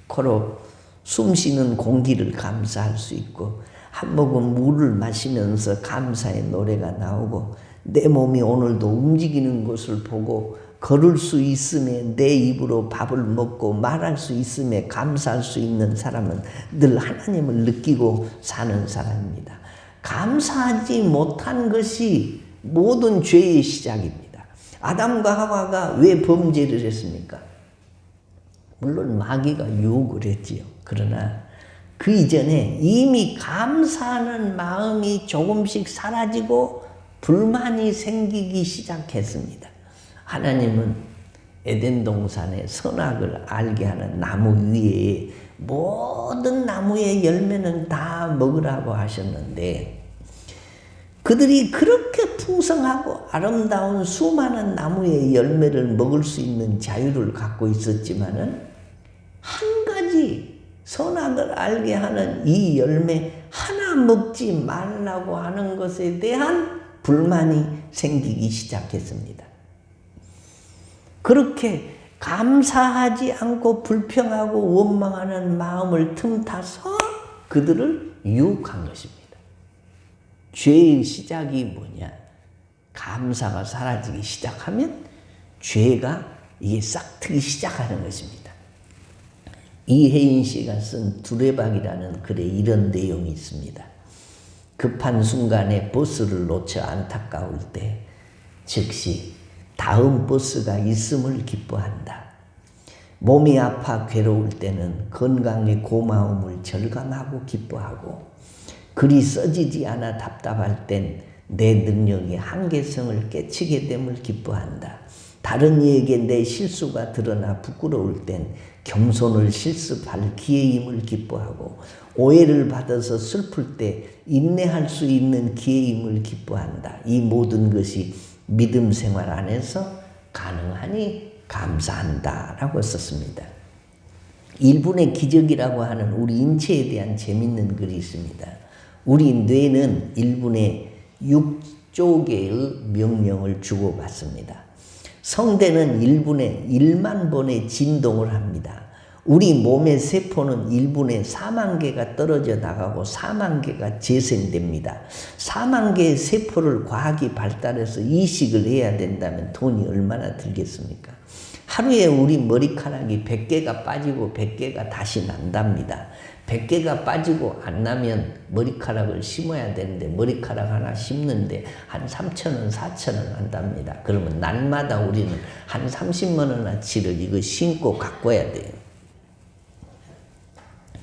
코로 숨 쉬는 공기를 감사할 수 있고 한 모금 물을 마시면서 감사의 노래가 나오고 내 몸이 오늘도 움직이는 것을 보고 걸을 수 있음에 내 입으로 밥을 먹고 말할 수 있음에 감사할 수 있는 사람은 늘 하나님을 느끼고 사는 사람입니다. 감사하지 못한 것이 모든 죄의 시작입니다. 아담과 하와가 왜 범죄를 했습니까? 물론 마귀가 유혹을 했지요. 그러나 그 이전에 이미 감사하는 마음이 조금씩 사라지고 불만이 생기기 시작했습니다. 하나님은 에덴 동산에 선악을 알게 하는 나무 위에 모든 나무의 열매는 다 먹으라고 하셨는데 그들이 그렇게 풍성하고 아름다운 수많은 나무의 열매를 먹을 수 있는 자유를 갖고 있었지만은 한 가지 선악을 알게 하는 이 열매 하나 먹지 말라고 하는 것에 대한 불만이 생기기 시작했습니다. 그렇게 감사하지 않고 불평하고 원망하는 마음을 틈타서 그들을 유혹한 것입니다. 죄의 시작이 뭐냐? 감사가 사라지기 시작하면 죄가 이게 싹트기 시작하는 것입니다. 이혜인 씨가 쓴 두레박이라는 글에 이런 내용이 있습니다. 급한 순간에 버스를 놓쳐 안타까울 때 즉시 다음 버스가 있음을 기뻐한다. 몸이 아파 괴로울 때는 건강의 고마움을 절감하고 기뻐하고 글이 써지지 않아 답답할 땐 내 능력의 한계성을 깨치게 됨을 기뻐한다. 다른 이에게 내 실수가 드러나 부끄러울 땐 겸손을 실습할 기회임을 기뻐하고 오해를 받아서 슬플 때 인내할 수 있는 기회임을 기뻐한다. 이 모든 것이 믿음 생활 안에서 가능하니 감사한다 라고 썼습니다. 1분의 기적이라고 하는 우리 인체에 대한 재밌는 글이 있습니다. 우리 뇌는 1분의 6조 개의 명령을 주고받습니다. 성대는 1분에 1만 번의 진동을 합니다. 우리 몸의 세포는 1분에 4만 개가 떨어져 나가고 4만 개가 재생됩니다. 4만 개의 세포를 과학이 발달해서 이식을 해야 된다면 돈이 얼마나 들겠습니까? 하루에 우리 머리카락이 100개가 빠지고 100개가 다시 난답니다. 100개가 빠지고 안 나면 머리카락을 심어야 되는데 머리카락 하나 심는데 한 3,000원, 4,000원 한답니다. 그러면 날마다 우리는 한 30만 원어치를 이거 심고 가꿔야 돼요.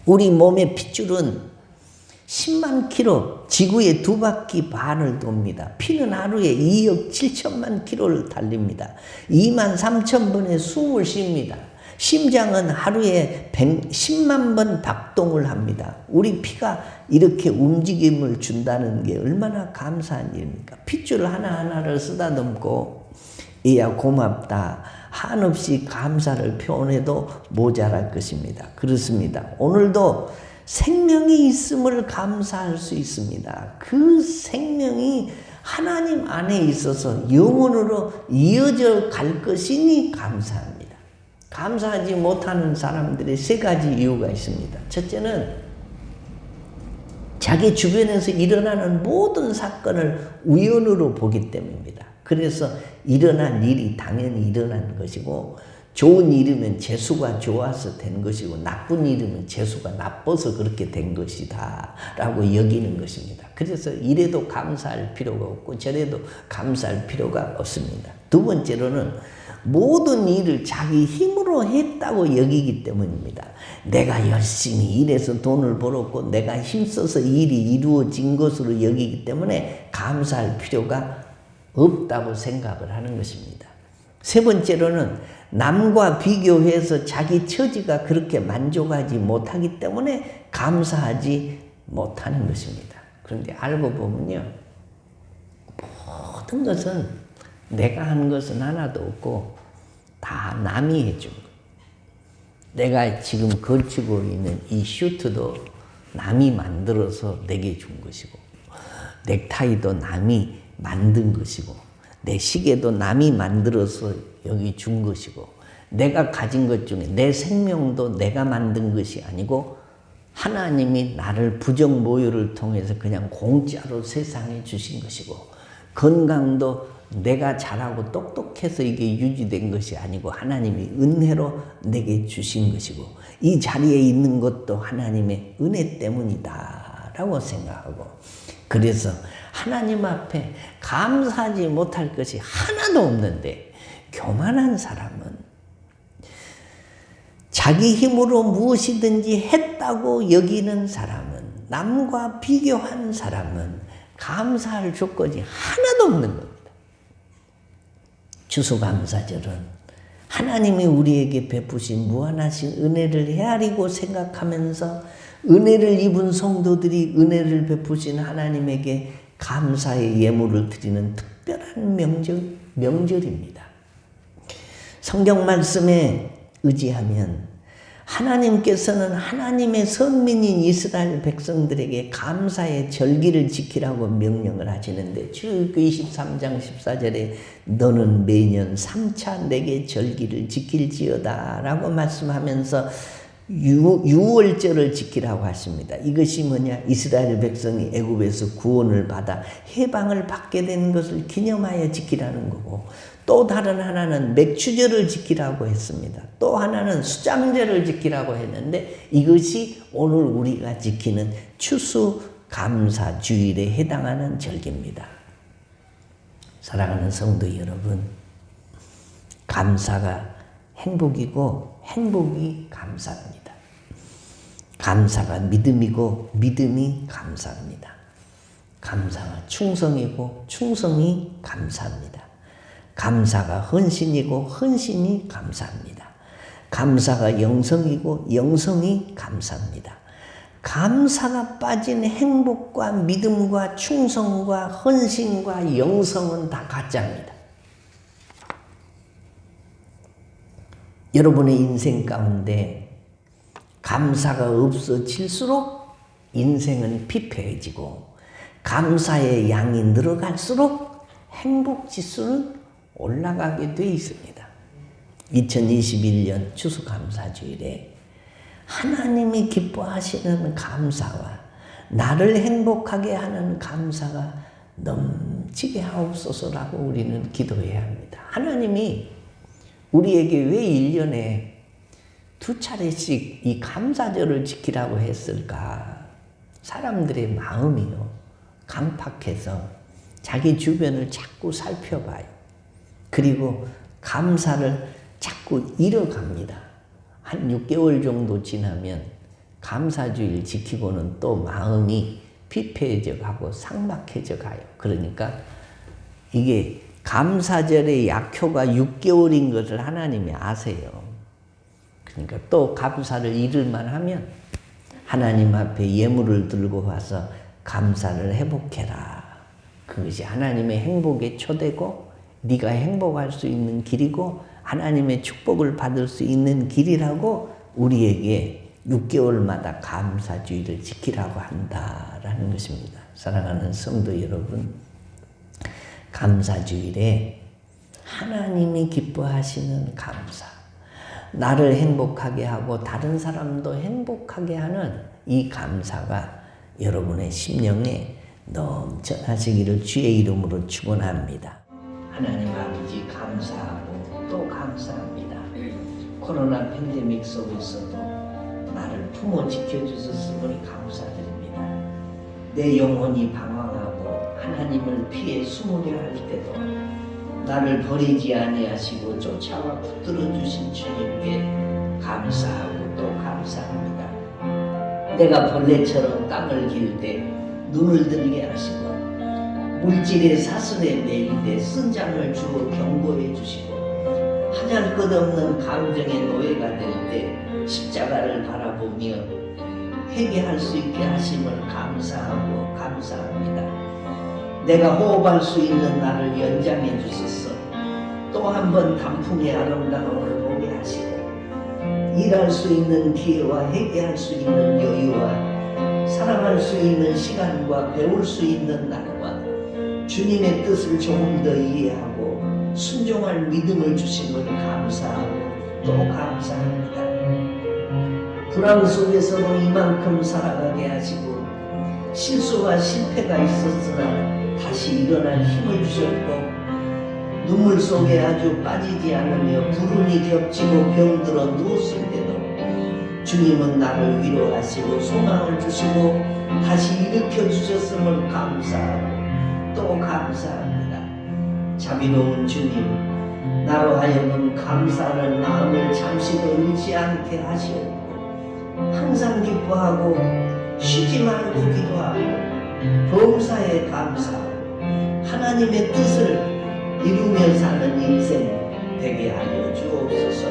우리 몸의 핏줄은 10만 킬로 지구에 2바퀴 반을 돕니다. 피는 하루에 2억 7천만 킬로를 달립니다. 2만 3천 번의 숨을 쉽니다. 심장은 하루에 10만 번 박동을 합니다. 우리 피가 이렇게 움직임을 준다는 게 얼마나 감사한 일입니까? 핏줄 하나하나를 쓰다듬고 이야 고맙다 한없이 감사를 표현해도 모자랄 것입니다. 그렇습니다. 오늘도 생명이 있음을 감사할 수 있습니다. 그 생명이 하나님 안에 있어서 영원으로 이어져 갈 것이니 감사합니다. 감사하지 못하는 사람들의 3가지 이유가 있습니다. 첫째는 자기 주변에서 일어나는 모든 사건을 우연으로 보기 때문입니다. 그래서 일어난 일이 당연히 일어난 것이고 좋은 일이면 재수가 좋아서 된 것이고 나쁜 일이면 재수가 나빠서 그렇게 된 것이다 라고 여기는 것입니다. 그래서 이래도 감사할 필요가 없고 저래도 감사할 필요가 없습니다. 두 번째로는 모든 일을 자기 힘으로 했다고 여기기 때문입니다. 내가 열심히 일해서 돈을 벌었고 내가 힘써서 일이 이루어진 것으로 여기기 때문에 감사할 필요가 없다고 생각을 하는 것입니다. 세 번째로는 남과 비교해서 자기 처지가 그렇게 만족하지 못하기 때문에 감사하지 못하는 것입니다. 그런데 알고 보면요, 모든 것은 내가 한 것은 하나도 없고 다 남이 해준 것. 내가 지금 걸치고 있는 이 슈트도 남이 만들어서 내게 준 것이고 넥타이도 남이 만든 것이고 내 시계도 남이 만들어서 여기 준 것이고 내가 가진 것 중에 내 생명도 내가 만든 것이 아니고 하나님이 나를 부정모유를 통해서 그냥 공짜로 세상에 주신 것이고 건강도 내가 잘하고 똑똑해서 이게 유지된 것이 아니고 하나님이 은혜로 내게 주신 것이고 이 자리에 있는 것도 하나님의 은혜 때문이다 라고 생각하고 그래서 하나님 앞에 감사하지 못할 것이 하나도 없는데 교만한 사람은 자기 힘으로 무엇이든지 했다고 여기는 사람은 남과 비교한 사람은 감사할 조건이 하나도 없는 겁니다. 추수감사절은 하나님이 우리에게 베푸신 무한하신 은혜를 헤아리고 생각하면서 은혜를 입은 성도들이 은혜를 베푸신 하나님에게 감사의 예물을 드리는 특별한 명절입니다. 성경 말씀에 의지하면 하나님께서는 하나님의 선민인 이스라엘 백성들에게 감사의 절기를 지키라고 명령을 하시는데 출애굽기 23장 14절에 너는 매년 3차 내게 절기를 지킬지어다 라고 말씀하면서 유월절을 지키라고 하십니다. 이것이 뭐냐? 이스라엘 백성이 애굽에서 구원을 받아 해방을 받게 된 것을 기념하여 지키라는 거고 또 다른 하나는 맥추절을 지키라고 했습니다. 또 하나는 수장절을 지키라고 했는데 이것이 오늘 우리가 지키는 추수감사주일에 해당하는 절기입니다. 사랑하는 성도 여러분, 감사가 행복이고 행복이 감사입니다. 감사가 믿음이고 믿음이 감사입니다. 감사가 충성이고 충성이 감사합니다. 감사가 헌신이고 헌신이 감사합니다. 감사가 영성이고 영성이 감사합니다. 감사가 빠진 행복과 믿음과 충성과 헌신과 영성은 다 가짜입니다. 여러분의 인생 가운데 감사가 없어질수록 인생은 피폐해지고 감사의 양이 늘어갈수록 행복지수는 올라가게 돼 있습니다. 2021년 추수감사주일에 하나님이 기뻐하시는 감사와 나를 행복하게 하는 감사가 넘치게 하옵소서라고 우리는 기도해야 합니다. 하나님이 우리에게 왜 1년에 2차례씩 이 감사절을 지키라고 했을까? 사람들의 마음이요, 강팍해서 자기 주변을 자꾸 살펴봐요. 그리고 감사를 자꾸 잃어갑니다. 한 6개월 정도 지나면 감사주의를 지키고는 또 마음이 피폐해져 가고 삭막해져 가요. 그러니까 이게 감사절의 약효가 6개월인 것을 하나님이 아세요. 그러니까 또 감사를 이룰만 하면 하나님 앞에 예물을 들고 와서 감사를 회복해라. 그것이 하나님의 행복의 초대고 네가 행복할 수 있는 길이고 하나님의 축복을 받을 수 있는 길이라고 우리에게 6개월마다 감사주의를 지키라고 한다라는 것입니다. 사랑하는 성도 여러분, 감사주일에 하나님이 기뻐하시는 감사, 나를 행복하게 하고 다른 사람도 행복하게 하는 이 감사가 여러분의 심령에 넘쳐나시기를 주의 이름으로 축원합니다. 하나님 아버지 감사하고 또 감사합니다. 코로나 팬데믹 속에서도 나를 품어 지켜주셨음을 감사드립니다. 내 영혼이 방황하고 하나님을 피해 숨으려 할 때도 나를 버리지 아니하시고 쫓아와 붙들어 주신 주님께 감사하고 또 감사합니다. 내가 벌레처럼 땅을 길 때 눈을 들게 하시고 물질의 사슬에 매일 때 쓴장을 주어 경고해 주시고 하잘것없는 감정의 노예가 될 때 십자가를 바라보며 회개할 수 있게 하심을 감사하고 감사합니다. 내가 호흡할 수 있는 나를 연장해 주셔서 또 한 번 단풍의 아름다움을 보게 하시고 일할 수 있는 기회와 회개할 수 있는 여유와 사랑할 수 있는 시간과 배울 수 있는 날과 주님의 뜻을 조금 더 이해하고 순종할 믿음을 주심을 감사하고 또 감사합니다. 불안 속에서도 이만큼 살아가게 하시고 실수와 실패가 있었으나 다시 일어날 힘을 주셨고 눈물 속에 아주 빠지지 않으며 구름이 겹치고 병들어 누웠을 때도 주님은 나를 위로하시고 소망을 주시고 다시 일으켜 주셨음을 감사하고 또 감사합니다. 자비로운 주님, 나로 하여금 감사하는 마음을 잠시도 잃지 않게 하시옵고 항상 기뻐하고 쉬지 말고 기도하고 범사에 감사하고 하나님의 뜻을 이루며 사는 인생 되게 하여 주옵소서.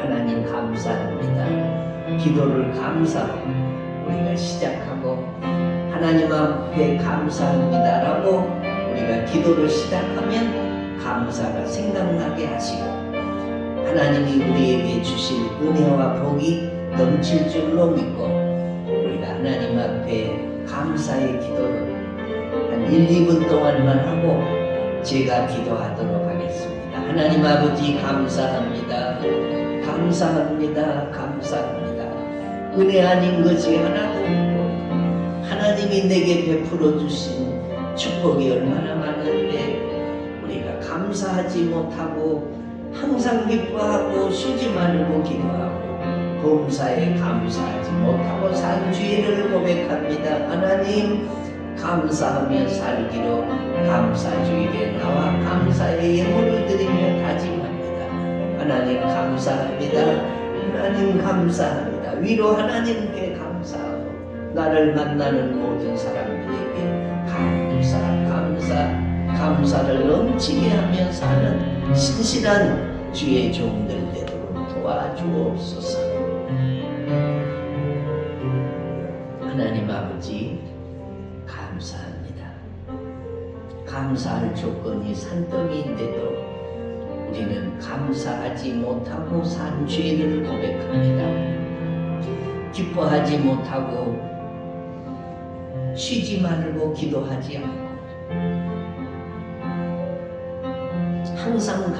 하나님 감사합니다. 기도를 감사하고 우리가 시작하고 하나님 앞에 감사합니다라고 우리가 기도를 시작하면 감사가 생각나게 하시고 하나님이 우리에게 주실 은혜와 복이 넘칠 줄로 믿고 우리가 하나님 앞에 감사의 기도를 한 1, 2분 동안만 하고 제가 기도하도록 하겠습니다. 하나님 아버지 감사합니다. 감사합니다. 감사합니다. 은혜 아닌 것이 하나도 없고 하나님이 내게 베풀어 주신 축복이 얼마나 많은데 우리가 감사하지 못하고 항상 기뻐하고 쉬지 말고 기도하고 범사에 감사하지 못하고 산 죄를 고백합니다. 하나님 감사하며 살기로 감사주일에 나와 감사의 예물을 드리며 다짐합니다. 하나님 감사합니다. 하나님 감사합니다. 위로 하나님께 감사하고 나를 만나는 모든 사람들에게 감사를 넘치게 하며 사는 신실한 주의 종들 되도록 도와주옵소서. 하나님 아버지 감사합니다. 감사할 조건이 산더미인데도 우리는 감사하지 못하고 산 죄를 고백합니다. 기뻐하지 못하고 쉬지 말고 기도하지 않고 항상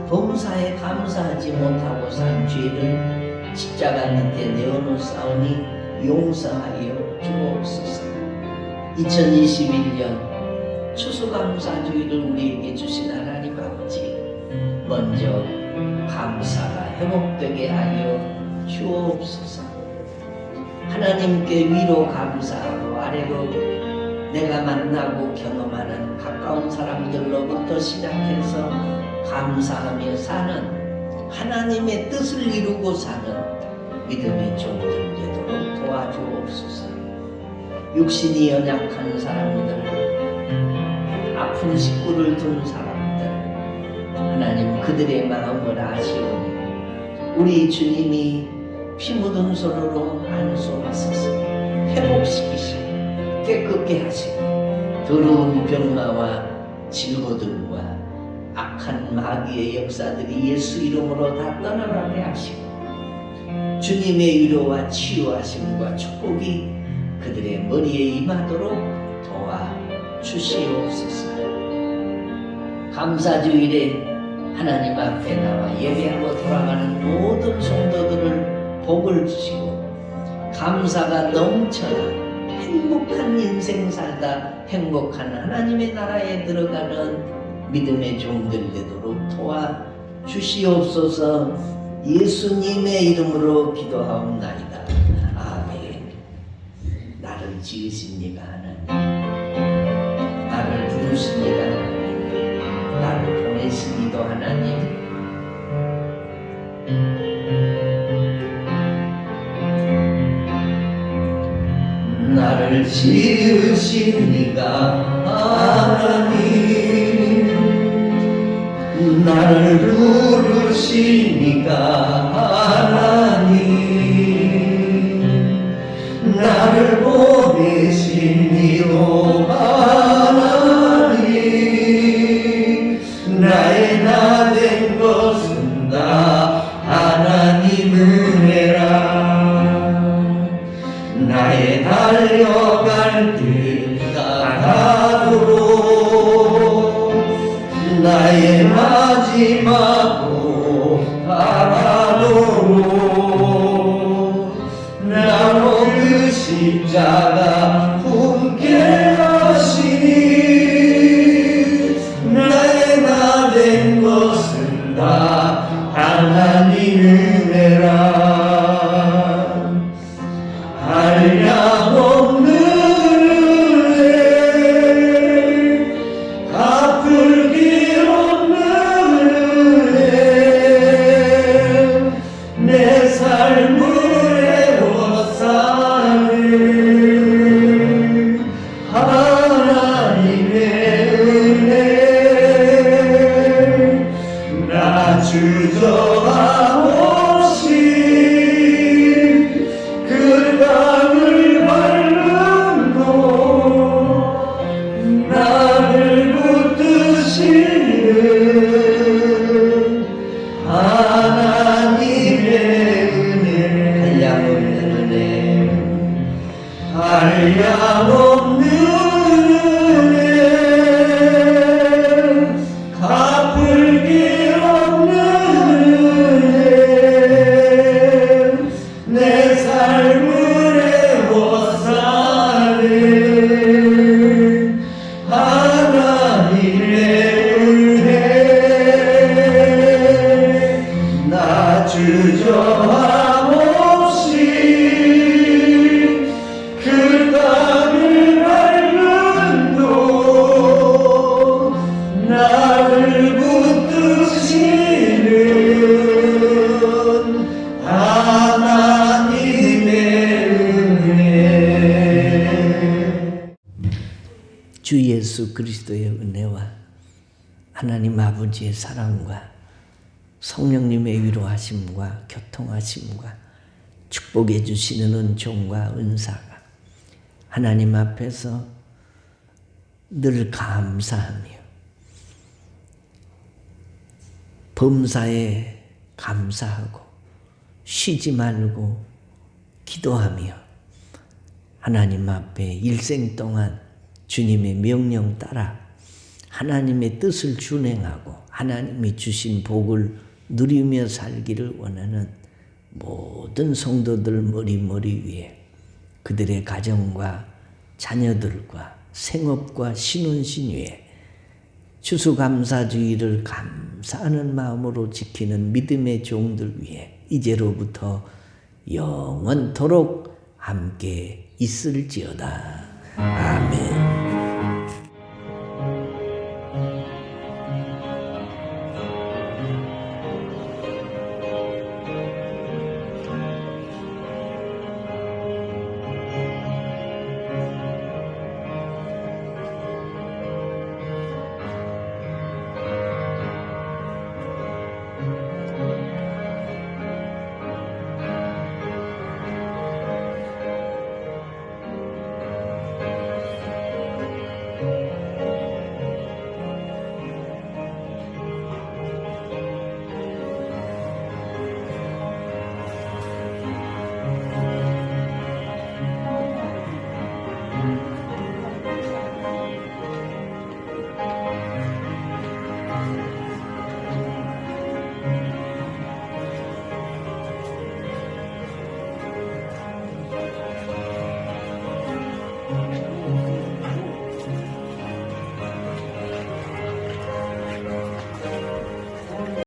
범사에 감사하지 못하고 산 죄를 십자가 밑에 내어놓사오니 용서하여 주옵소서. 2021년 추수감사주의를 우리에게 주신 하나님 아버지, 먼저 감사가 회복되게 하여 주옵소서. 하나님께 위로 감사하고 아래로 내가 만나고 경험하는 가까운 사람들로부터 시작해서 감사하며 사는 하나님의 뜻을 이루고 사는 믿음의 종들 되도록 도와주옵소서. 육신이 연약한 사람들, 아픈 식구를 둔 사람들, 하나님 그들의 마음을 아시오니 우리 주님이 피 묻은 손으로 안수하소서. 회복시키시고 깨끗게 하시고 더러운 병마와 질고들과 악한 마귀의 역사들이 예수 이름으로 다 떠나가게 하시고 주님의 위로와 치유하심과 축복이 그들의 머리에 임하도록 도와주시옵소서. 감사주일에 하나님 앞에 나와 예배하고 돌아가는 모든 성도들을 복을 주시고 감사가 넘쳐나 행복한 인생 살다 행복한 하나님의 나라에 들어가는 믿음의 종들 되도록 도와주시옵소서. 예수님의 이름으로 기도하옵나이다. 아멘. 나를 지으십니까 하나님, 나를 부르십니다 하나님, 나를 보내시기도 하나님, 나를 지으십니까 하나님, 나를 부르십니까 하나님, 나를 보내십니까 하나님, 나의 나 된 것은 다 하나님 은혜라. 나의 달려갈 길 다가도록 나의 마지막으로 다가도록 나로 그 십자가 품게 하시니 나의 나 된 것은 다 하나님 은혜라. 한량없는 은혜, 갚을 길 없는 은혜, 내 삶을 애워싸는 하나님의 은혜, 나 주저함없이 그 땅을 밟는 너, 나를 붙드시는 하나님의 은혜, 한량없는 은혜, 한량없는 은혜, 갚을 길 없는 은혜, 내 삶을 애워싸는 하나님의 은혜, 나 주저함없이 그 땅을 밟는 너, 나를 붙드시는 하나님의 은혜. 주 예수 그리스도의 은혜와 하나님 아버지의 사랑과 성령님의 위로하심과 교통하심과 축복해 주시는 은총과 은사가 하나님 앞에서 늘 감사하며 범사에 감사하고 쉬지 말고 기도하며 하나님 앞에 일생 동안 주님의 명령 따라 하나님의 뜻을 준행하고 하나님이 주신 복을 누리며 살기를 원하는 모든 성도들 머리 위에 그들의 가정과 자녀들과 생업과 신혼신 위에 추수감사주의를 감사하는 마음으로 지키는 믿음의 종들 위에 이제로부터 영원토록 함께 있을지어다. 아멘.